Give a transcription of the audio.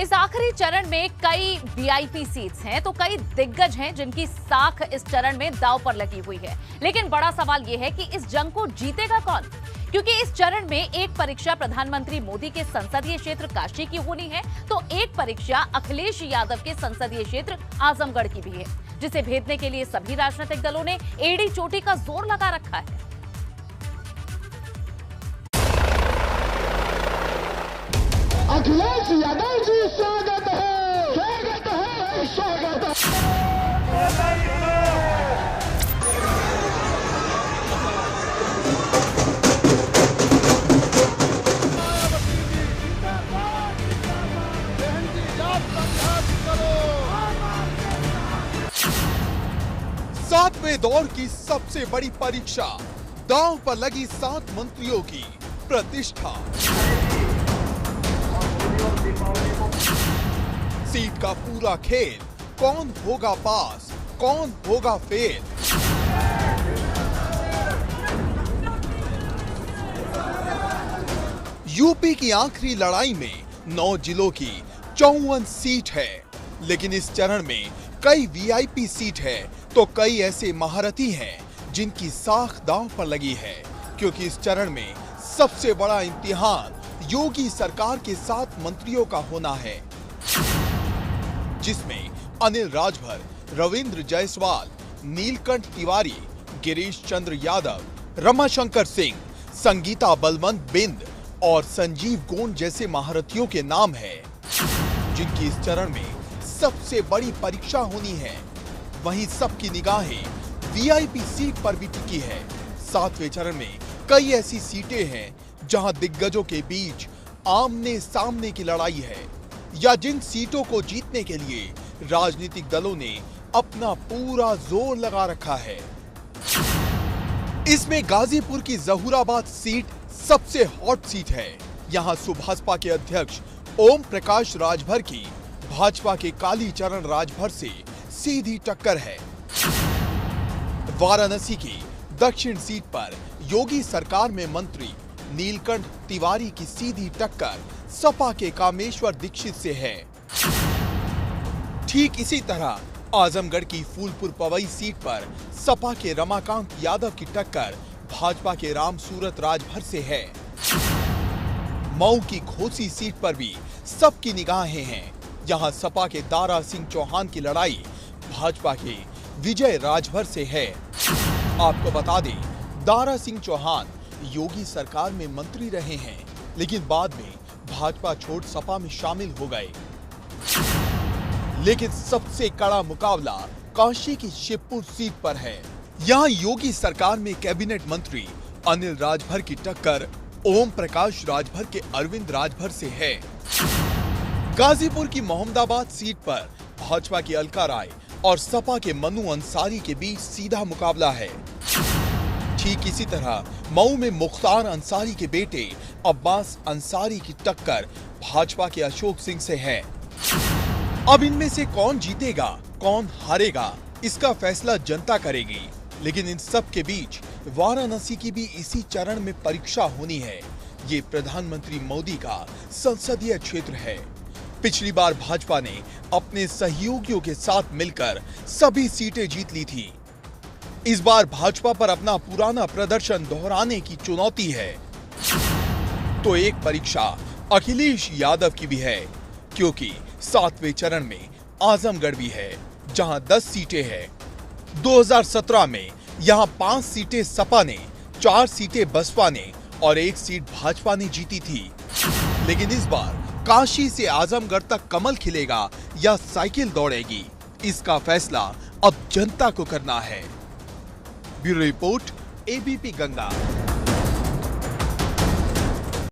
इस आखिरी चरण में कई वीआईपी सीट्स हैं तो कई दिग्गज हैं जिनकी साख इस चरण में दांव पर लगी हुई है। लेकिन बड़ा सवाल यह है कि इस जंग को जीतेगा कौन, क्योंकि इस चरण में एक परीक्षा प्रधानमंत्री मोदी के संसदीय क्षेत्र काशी की होनी है तो एक परीक्षा अखिलेश यादव के संसदीय क्षेत्र आजमगढ़ की भी है, जिसे भेदने के लिए सभी राजनीतिक दलों ने एड़ी चोटी का जोर लगा रखा है। अखिलेश यादव जी स्वागत है, स्वागत है, स्वागत है। 7वें दौर की सबसे बड़ी परीक्षा, दांव पर लगी 7 मंत्रियों की प्रतिष्ठा। सीट का पूरा खेल, कौन होगा पास, कौन होगा फेल। यूपी की आखिरी लड़ाई में 9 जिलों की 54 सीट है, लेकिन इस चरण में कई वीआईपी सीट है तो कई ऐसे महारथी हैं जिनकी साख दांव पर लगी है, क्योंकि इस चरण में सबसे बड़ा इम्तिहान योगी सरकार के 7 मंत्रियों का होना है, जिसमें अनिल राजभर, रविंद्र जायसवाल, नीलकंठ तिवारी, गिरीश चंद्र यादव, रमाशंकर सिंह, संगीता बलवंत बिंद और संजीव गोंड जैसे महारथियों के नाम हैं, जिनकी इस चरण में सबसे बड़ी परीक्षा होनी है। वहीं सबकी निगाहें वीआईपी सीट पर भी टिकी है। 7वें चरण में कई ऐसी सीटें हैं जहां दिग्गजों के बीच आमने सामने की लड़ाई है, या जिन सीटों को जीतने के लिए राजनीतिक दलों ने अपना पूरा जोर लगा रखा है। इसमें गाजीपुर की जहूराबाद सीट सबसे हॉट सीट है। यहां सुभाषपा के अध्यक्ष ओम प्रकाश राजभर की भाजपा के कालीचरण राजभर से सीधी टक्कर है। वाराणसी की दक्षिण सीट पर योगी सरकार में मंत्री नीलकंठ तिवारी की सीधी टक्कर सपा के कामेश्वर दीक्षित से है। ठीक इसी तरह आजमगढ़ की फूलपुर पवई सीट पर सपा के रमाकांत यादव की टक्कर भाजपा के राम सूरत राजभर से है। मऊ की घोसी सीट पर भी सबकी निगाहें हैं। यहां सपा के दारा सिंह चौहान की लड़ाई भाजपा के विजय राजभर से है। आपको बता दें, दारा सिंह चौहान योगी सरकार में मंत्री रहे हैं, लेकिन बाद में भाजपा छोड़ सपा में शामिल हो गए। लेकिन सबसे कड़ा मुकाबला काशी की शिवपुर सीट पर है। यहां योगी सरकार में कैबिनेट मंत्री अनिल राजभर की टक्कर ओम प्रकाश राजभर के अरविंद राजभर से है। गाजीपुर की मोहम्मदाबाद सीट पर भाजपा की अलका राय और सपा के मनु अंसारी के बीच सीधा मुकाबला है। ठीक इसी तरह मऊ में मुख्तार अंसारी के बेटे अब्बास अंसारी की टक्कर भाजपा के अशोक सिंह से है। अब इनमें से कौन जीतेगा, कौन हारेगा, इसका फैसला जनता करेगी। लेकिन इन सब के बीच वाराणसी की भी इसी चरण में परीक्षा होनी है। ये प्रधानमंत्री मोदी का संसदीय क्षेत्र है। पिछली बार भाजपा ने अपने सहयोगियों के साथ मिलकर सभी सीटें जीत ली थी। इस बार भाजपा पर अपना पुराना प्रदर्शन दोहराने की चुनौती है। तो एक परीक्षा अखिलेश यादव की भी है, क्योंकि 7वें चरण में आजमगढ़ भी है, जहां 10 सीटें हैं। 2017 में यहां 5 सीटें सपा ने, 4 सीटें बसपा ने और 1 सीट भाजपा ने जीती थी। लेकिन इस बार काशी से आजमगढ़ तक कमल खिलेगा या साइकिल दौड़ेगी, इसका फैसला अब जनता को करना है। Bureau report, ABP Ganga.